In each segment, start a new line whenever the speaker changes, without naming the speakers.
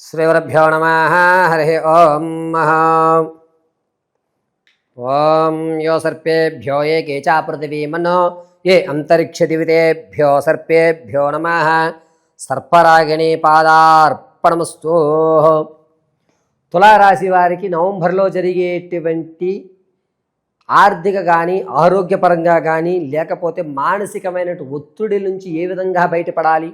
శ్రీగురుభ్యో నమః. హరి ఓం. ఓం యో సర్పేభ్యో ఏ కేచా పృథివీ మనో ఏ అంతరిక్షదివితేభ్యో సర్పేభ్యో నమః. సర్పరాగిణి పాదార్పణమస్తు. తులారాశి వారికి నవంబర్లో జరిగేటువంటి ఆర్థిక కానీ ఆరోగ్యపరంగా కానీ లేకపోతే మానసికమైన ఒత్తిడి నుంచి ఏ విధంగా బయటపడాలి,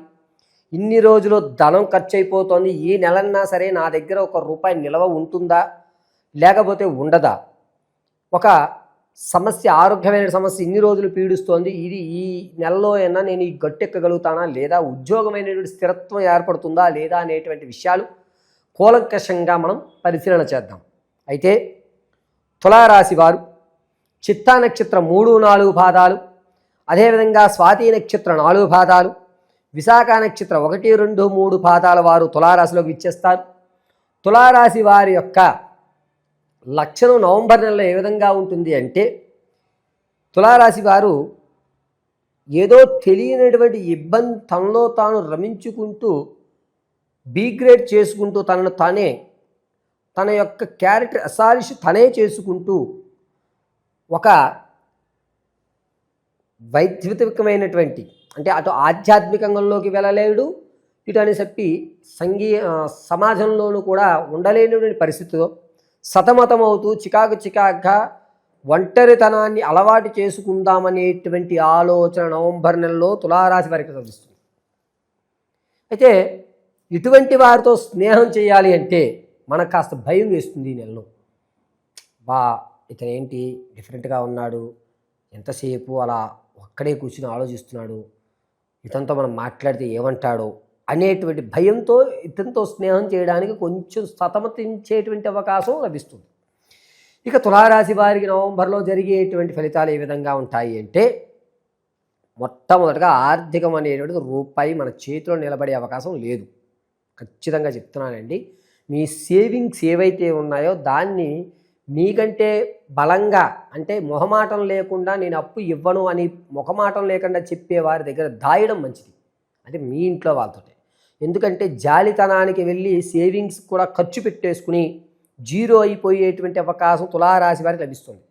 ఇన్ని రోజులు ధనం ఖర్చు అయిపోతుంది, ఈ నెలన్నా సరే నా దగ్గర ₹1 నిల్వ ఉంటుందా లేకపోతే ఉండదా, ఒక సమస్య ఆరోగ్యమైన సమస్య ఇన్ని రోజులు పీడిస్తోంది, ఇది ఈ నెలలో అయినా నేను ఈ గట్టెక్కగలుగుతానా లేదా, ఉద్యోగమైనటువంటి స్థిరత్వం ఏర్పడుతుందా లేదా అనేటువంటి విషయాలు కూలంకషంగా మనం పరిశీలన చేద్దాం. అయితే తులారాశి వారు చిత్తా నక్షత్రం 3-4 పాదాలు, అదేవిధంగా స్వాతి నక్షత్రం 4 పాదాలు, విశాఖ నక్షత్రం 1, 2, 3 పాదాల వారు తులారాశిలోకి విచ్చేస్తారు. తులారాశి వారి యొక్క లక్షణం నవంబర్ నెలలో ఏ విధంగా ఉంటుంది అంటే, తులారాశి వారు ఏదో తెలియనటువంటి ఇబ్బంది తనలో తాను రమించుకుంటూ బీగ్రేడ్ చేసుకుంటూ తనను తానే తన యొక్క క్యారెక్టర్ అసాలిష్ తనే చేసుకుంటూ ఒక వైద్యుతికమైనటువంటి అంటే అటు ఆధ్యాత్మికంలోకి వెళ్ళలేడు, ఇటు అని చెప్పి సమాజంలోనూ కూడా ఉండలేనటువంటి పరిస్థితిలో సతమతమవుతూ చికాకుగా ఒంటరితనాన్ని అలవాటు చేసుకుందామనేటువంటి ఆలోచన నవంబర్ నెలలో తులారాశి వారికి లభిస్తుంది. అయితే ఇటువంటి వారితో స్నేహం చేయాలి అంటే మనకు కాస్త భయం వేస్తుంది. ఈ నెలలో ఇతనేంటి డిఫరెంట్గా ఉన్నాడు, ఎంతసేపు అలా ఒక్కడే కూర్చుని ఆలోచిస్తున్నాడు, ఇతనితో మనం మాట్లాడితే ఏమంటాడో అనేటువంటి భయంతో ఇతనితో స్నేహం చేయడానికి కొంచెం సతమతించేటువంటి అవకాశం లభిస్తుంది. ఇక తులారాశి వారికి నవంబర్లో జరిగేటువంటి ఫలితాలు ఏ విధంగా ఉంటాయి అంటే, మొట్టమొదటిగా ఆర్థికం అనేటువంటిది రూపాయి మన చేతిలో నిలబడే అవకాశం లేదు. ఖచ్చితంగా చెప్తున్నానండి. మీ సేవింగ్స్ ఏవైతే ఉన్నాయో దాన్ని మీకంటే బలంగా అంటే మొహమాటం లేకుండా నేను అప్పు ఇవ్వను అని మొహమాటం లేకుండా చెప్పే వారి దగ్గర దాయడం మంచిది. అంటే మీ ఇంట్లో వాళ్ళతో. ఎందుకంటే జాలితనానికి వెళ్ళి సేవింగ్స్ కూడా ఖర్చు పెట్టేసుకుని జీరో అయిపోయేటువంటి అవకాశం తులారాశి వారికి లభిస్తుంది.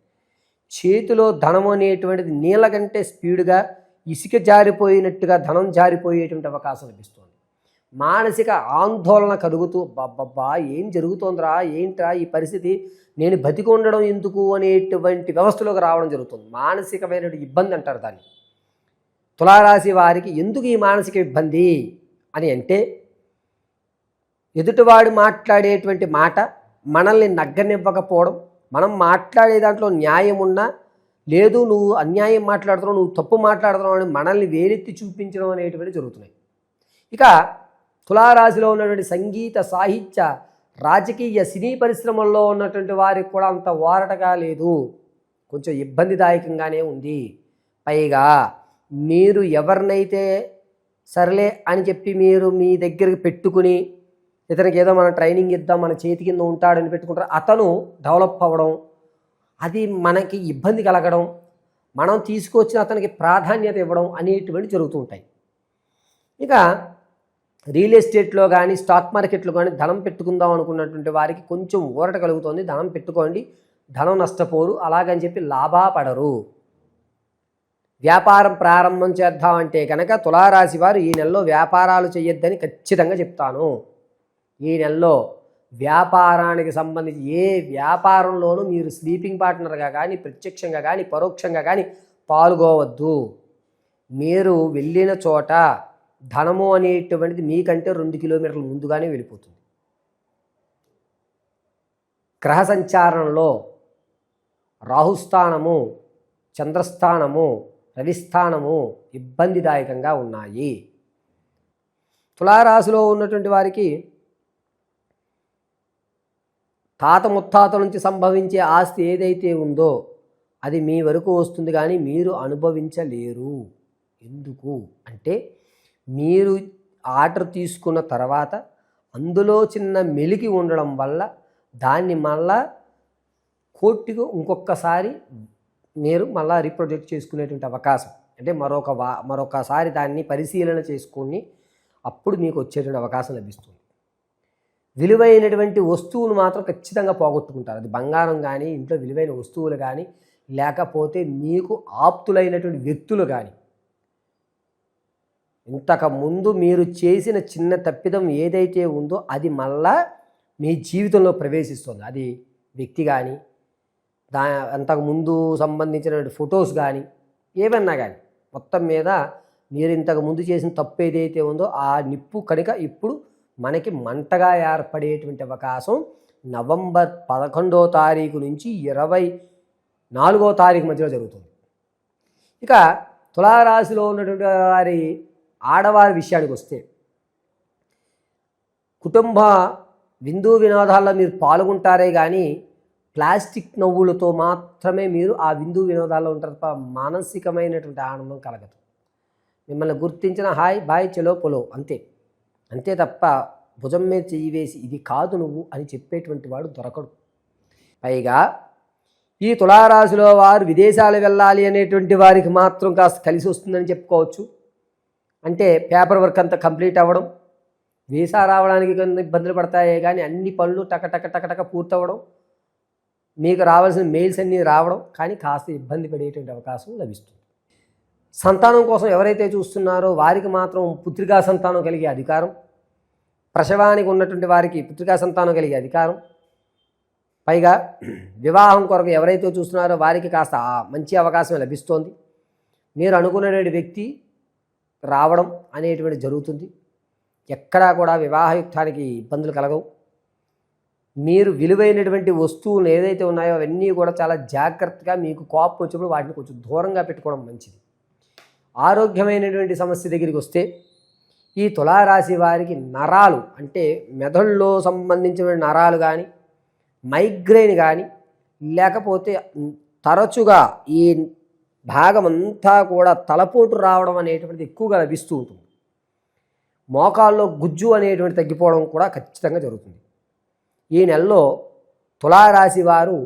చేతిలో ధనం అనేటువంటిది నీళ్ళ కంటే స్పీడ్గా ఇసుక జారిపోయినట్టుగా ధనం జారిపోయేటువంటి అవకాశం లభిస్తుంది. మానసిక ఆందోళన కలుగుతూ బాబ్బా ఏం జరుగుతోందిరా, ఏంట్రా ఈ పరిస్థితి, నేను బతికి ఉండడం ఎందుకు అనేటువంటి వ్యవస్థలోకి రావడం జరుగుతుంది. మానసికమైనటువంటి ఇబ్బంది అంటారు దాన్ని. తులారాశి వారికి ఎందుకు ఈ మానసిక ఇబ్బంది అని అంటే, ఎదుటివాడు మాట్లాడేటువంటి మాట మనల్ని నగ్గనివ్వకపోవడం, మనం మాట్లాడే దాంట్లో న్యాయం ఉన్నా లేదు నువ్వు అన్యాయం మాట్లాడుతున్నావు, నువ్వు తప్పు మాట్లాడుతున్నావు అని మనల్ని వేలెత్తి చూపించడం అనేటువంటి జరుగుతున్నాయి. ఇక తులారాశిలో ఉన్నటువంటి సంగీత, సాహిత్య, రాజకీయ, సినీ పరిశ్రమల్లో ఉన్నటువంటి వారికి కూడా అంత ఓరటగా లేదు, కొంచెం ఇబ్బందిదాయకంగానే ఉంది. పైగా మీరు ఎవరినైతే సర్లే అని చెప్పి మీరు మీ దగ్గరికి పెట్టుకుని ఇతనికి ఏదో మనం ట్రైనింగ్ ఇద్దాం, మన చేతి కింద ఉంటాడని పెట్టుకుంటారు, అతను డెవలప్ అవ్వడం, అది మనకి ఇబ్బంది కలగడం, మనం తీసుకొచ్చిన అతనికి ప్రాధాన్యత ఇవ్వడం అనేటువంటి జరుగుతూ ఉంటాయి. ఇక రియల్ ఎస్టేట్లో కానీ స్టాక్ మార్కెట్లో కానీ ధనం పెట్టుకుందాం అనుకున్నటువంటి వారికి కొంచెం ఊరట కలుగుతుంది. ధనం పెట్టుకోండి, ధనం నష్టపోరు, అలాగని చెప్పి లాభపడరు. వ్యాపారం ప్రారంభం చేద్దామంటే కనుక తులారాశి వారు ఈ నెలలో వ్యాపారాలు చేయొద్దని ఖచ్చితంగా చెప్తాను. ఈ నెలలో వ్యాపారానికి సంబంధించి ఏ వ్యాపారంలోనూ మీరు స్లీపింగ్ పార్ట్నర్గా కానీ ప్రత్యక్షంగా కానీ పరోక్షంగా కానీ పాల్గొవద్దు. మీరు వెళ్ళిన చోట ధనము అనేటువంటిది మీకంటే 2 కిలోమీటర్ల ముందుగానే వెళ్ళిపోతుంది. గ్రహ సంచారంలో రాహుస్థానము, చంద్రస్థానము, రవిస్థానము ఇబ్బందిదాయకంగా ఉన్నాయి. తులారాశిలో ఉన్నటువంటి వారికి తాత ముత్తాతల నుంచి సంభవించే ఆస్తి ఏదైతే ఉందో అది మీ వరకు వస్తుంది, కానీ మీరు అనుభవించలేరు. ఎందుకు అంటే, మీరు ఆర్డర్ తీసుకున్న తర్వాత అందులో చిన్న మెలికి ఉండడం వల్ల దాన్ని మళ్ళా కోర్టుకు ఇంకొకసారి మీరు మళ్ళా రీప్రొజెక్ట్ చేసుకునేటువంటి అవకాశం, అంటే మరొకసారి దాన్ని పరిశీలన చేసుకొని అప్పుడు మీకు వచ్చేటువంటి అవకాశం లభిస్తుంది. విలువైనటువంటి వస్తువులు మాత్రం ఖచ్చితంగా పోగొట్టుకుంటారు. అది బంగారం కానీ, ఇంట్లో విలువైన వస్తువులు కానీ, లేకపోతే మీకు ఆప్తులైనటువంటి వ్యక్తులు కానీ. ఇంతకుముందు మీరు చేసిన చిన్న తప్పిదం ఏదైతే ఉందో అది మళ్ళా మీ జీవితంలో ప్రవేశిస్తుంది. అది వ్యక్తి కానీ, అంతకుముందు సంబంధించినటువంటి ఫొటోస్ కానీ, ఏమన్నా కానీ మొత్తం మీద మీరు ఇంతకుముందు చేసిన తప్పు ఏదైతే ఉందో ఆ నిప్పు కనుక ఇప్పుడు మనకి మంటగా ఏర్పడేటువంటి అవకాశం నవంబర్ 11వ తారీఖు నుంచి 24వ తారీఖు మధ్యలో జరుగుతుంది. ఇక తులారాశిలో ఉన్నటువంటి వారి ఆడవారి విషయానికి వస్తే, కుటుంబ విందు వినోదాల్లో మీరు పాల్గొంటారే కానీ ప్లాస్టిక్ నవ్వులతో మాత్రమే మీరు ఆ విందు వినోదాల్లో ఉంటారు తప్ప మానసికమైనటువంటి ఆనందం కలగదు. మిమ్మల్ని గుర్తించిన హాయ్ బాయ్ చెలో పొలో అంతే తప్ప భుజం మీద చెయ్యి వేసి ఇది కాదు నువ్వు అని చెప్పేటువంటి వాడు దొరకడు. పైగా ఈ తులారాశిలో వారు విదేశాలు వెళ్ళాలి అనేటువంటి వారికి మాత్రం కాస్త కలిసి వస్తుందని చెప్పుకోవచ్చు. అంటే పేపర్ వర్క్ అంతా కంప్లీట్ అవ్వడం, వీసా రావడానికి కొన్ని ఇబ్బందులు పడతాయే కానీ అన్ని పనులు టక పూర్తవ్వడం, మీకు రావాల్సిన మెయిల్స్ అన్నీ రావడం, కానీ కాస్త ఇబ్బంది పడేటువంటి అవకాశం లభిస్తుంది. సంతానం కోసం ఎవరైతే చూస్తున్నారో వారికి మాత్రం పుత్రికా సంతానం కలిగే అధికారం, ప్రసవానికి ఉన్నటువంటి వారికి పుత్రికా సంతానం కలిగే అధికారం, పైగా వివాహం కొరకు ఎవరైతే చూస్తున్నారో వారికి కాస్త మంచి అవకాశం లభిస్తోంది. మీరు అనుకునే వ్యక్తి రావడం అనేటువంటి జరుగుతుంది. ఎక్కడా కూడా వివాహయుక్తానికి ఇబ్బందులు కలగవు. మీరు విలువైనటువంటి వస్తువులు ఏదైతే ఉన్నాయో అవన్నీ కూడా చాలా జాగ్రత్తగా, మీకు కోపం వచ్చినప్పుడు వాటిని కొంచెం దూరంగా పెట్టుకోవడం మంచిది. ఆరోగ్యమైనటువంటి సమస్య దగ్గరికి వస్తే, ఈ తులారాశి వారికి నరాలు అంటే మెదడులో సంబంధించిన నరాలు కానీ, మైగ్రేన్ కానీ, లేకపోతే తరచుగా ఈ భాగం అంతా కూడా తలపోటు రావడం అనేటువంటిది ఎక్కువగా లభిస్తూ ఉంటుంది. మోకాల్లో గుజ్జు అనేటువంటి తగ్గిపోవడం కూడా ఖచ్చితంగా జరుగుతుంది. ఈ నెలలో తులారాశి వారు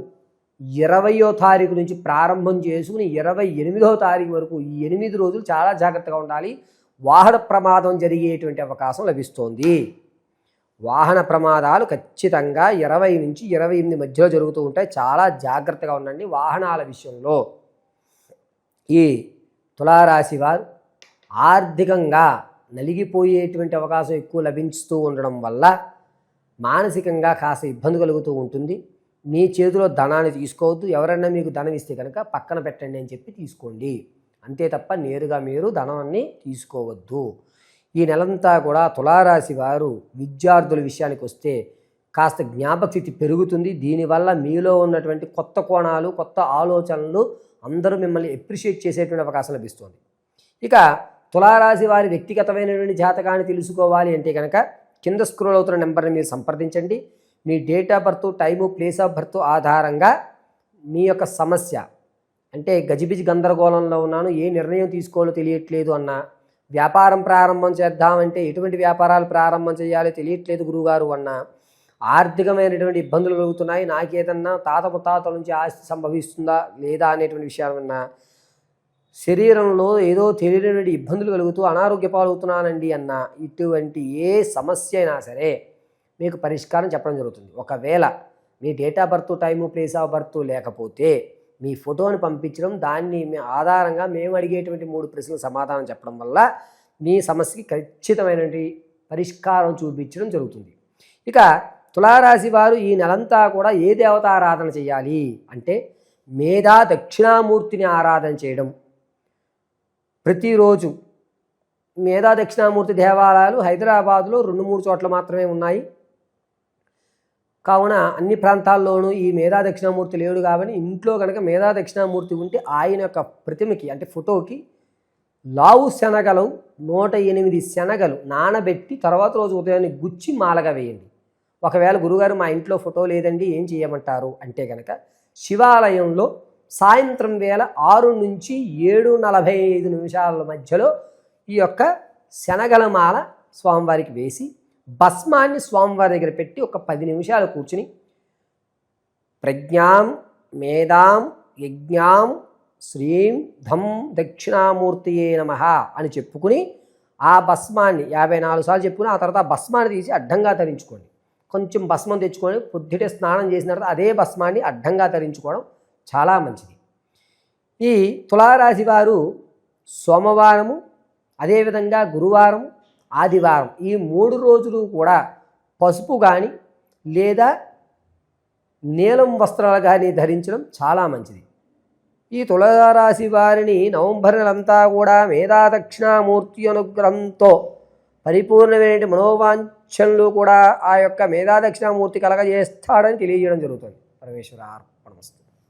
20వ తారీఖు నుంచి ప్రారంభం చేసుకుని 28వ తారీఖు వరకు ఈ 8 రోజులు చాలా జాగ్రత్తగా ఉండాలి. వాహన ప్రమాదం జరిగేటువంటి అవకాశం లభిస్తోంది. వాహన ప్రమాదాలు ఖచ్చితంగా 20 నుంచి 28 మధ్యలో జరుగుతూ ఉంటాయి. చాలా జాగ్రత్తగా ఉండండి వాహనాల విషయంలో. ఈ తులారాశి వారు ఆర్థికంగా నలిగిపోయేటువంటి అవకాశం ఎక్కువ లభిస్తూ ఉండడం వల్ల మానసికంగా కాస్త ఇబ్బంది కలుగుతూ ఉంటుంది. మీ చేతిలో ధనాన్ని తీసుకోవద్దు. ఎవరైనా మీకు ధనం ఇస్తే కనుక పక్కన పెట్టండి అని చెప్పి తీసుకోండి, అంతే తప్ప నేరుగా మీరు ధనాన్ని తీసుకోవద్దు. ఈ నెలంతా కూడా తులారాశి వారు విద్యార్థుల విషయానికి వస్తే కాస్త జ్ఞాపకశక్తి పెరుగుతుంది. దీనివల్ల మీలో ఉన్నటువంటి కొత్త కోణాలు, కొత్త ఆలోచనలు అందరూ మిమ్మల్ని అప్రిషియేట్ చేసేటువంటి అవకాశం లభిస్తుంది. ఇక తులారాశి వారి వ్యక్తిగతమైనటువంటి జాతకాన్ని తెలుసుకోవాలి అంటే కనుక కింద స్క్రోల్ అవుతున్న నెంబర్ని మీరు సంప్రదించండి. మీ date of birth, time, place of birth ఆధారంగా మీ యొక్క సమస్య, అంటే గజిబిజి గందరగోళంలో ఉన్నాను, ఏ నిర్ణయం తీసుకోవాలో తెలియట్లేదు అన్న, వ్యాపారం ప్రారంభం చేద్దామంటే ఎటువంటి వ్యాపారాలు ప్రారంభం చేయాలో తెలియట్లేదు గురువుగారు అన్న, ఆర్థికమైనటువంటి ఇబ్బందులు కలుగుతున్నాయి, నాకేదన్నా తాత ముత్తాతల నుంచి ఆస్తి సంభవిస్తుందా లేదా అనేటువంటి విషయాలన్నా, శరీరంలో ఏదో తెలియనటువంటి ఇబ్బందులు కలుగుతూ అనారోగ్య పాలవుతున్నానండి అన్న, ఇటువంటి ఏ సమస్య అయినా సరే మీకు పరిష్కారం చెప్పడం జరుగుతుంది. ఒకవేళ మీ date of birth, time, place of birth లేకపోతే మీ ఫోటోని పంపించడం, దాన్ని ఆధారంగా మేము అడిగేటువంటి 3 ప్రశ్నలకు సమాధానం చెప్పడం వల్ల మీ సమస్యకి ఖచ్చితమైనటువంటి పరిష్కారం చూపించడం జరుగుతుంది. ఇక తులారాశి వారు ఈ నెలంతా కూడా ఏ దేవతారాధన చేయాలి అంటే మేధా దక్షిణామూర్తిని ఆరాధన చేయడం. ప్రతిరోజు మేధా దక్షిణామూర్తి దేవాలయాలు హైదరాబాదులో 2-3 చోట్ల మాత్రమే ఉన్నాయి. కావున అన్ని ప్రాంతాల్లోనూ ఈ మేధా దక్షిణామూర్తి లేడు కాబట్టి ఇంట్లో కనుక మేధా దక్షిణామూర్తి ఉంటే ఆయన యొక్క ప్రతిమకి అంటే ఫోటోకి లావు శనగలు 108 శనగలు నానబెట్టి తర్వాత రోజు ఉదయాన్నే గుచ్చి మాలగా వేయండి. ఒకవేళ గురుగారు మా ఇంట్లో ఫోటో లేదండి ఏం చేయమంటారు అంటే కనుక శివాలయంలో సాయంత్రం వేళ 6 నుంచి 7:45 మధ్యలో ఈ యొక్క శనగల మాల స్వామివారికి వేసి భస్మాన్ని స్వామివారి దగ్గర పెట్టి ఒక 10 నిమిషాలు కూర్చుని ప్రజ్ఞాం మేధాం యజ్ఞాం శ్రీం ధం దక్షిణామూర్తియే నమః అని చెప్పుకుని ఆ భస్మాన్ని 54 సార్లు చెప్పుకుని ఆ తర్వాత భస్మాన్ని తీసి అడ్డంగా ధరించుకోండి. కొంచెం భస్మం తెచ్చుకొని పొద్దుటే స్నానం చేసిన తర్వాత అదే భస్మాన్ని అడ్డంగా ధరించుకోవడం చాలా మంచిది. ఈ తులారాశి వారు సోమవారము, అదేవిధంగా గురువారం, ఆదివారం ఈ 3 రోజులు కూడా పసుపు కానీ లేదా నీలం వస్త్రాలు కానీ ధరించడం చాలా మంచిది. ఈ తులారాశి వారిని నవంబర్ నెలంతా కూడా మేధా దక్షిణామూర్తి అనుగ్రహంతో పరిపూర్ణమైన మనోవాంఛనలు కూడా ఆ యొక్క మేధా దక్షిణామూర్తి కలగజేస్తాడని తెలియజేయడం జరుగుతుంది. పరమేశ్వర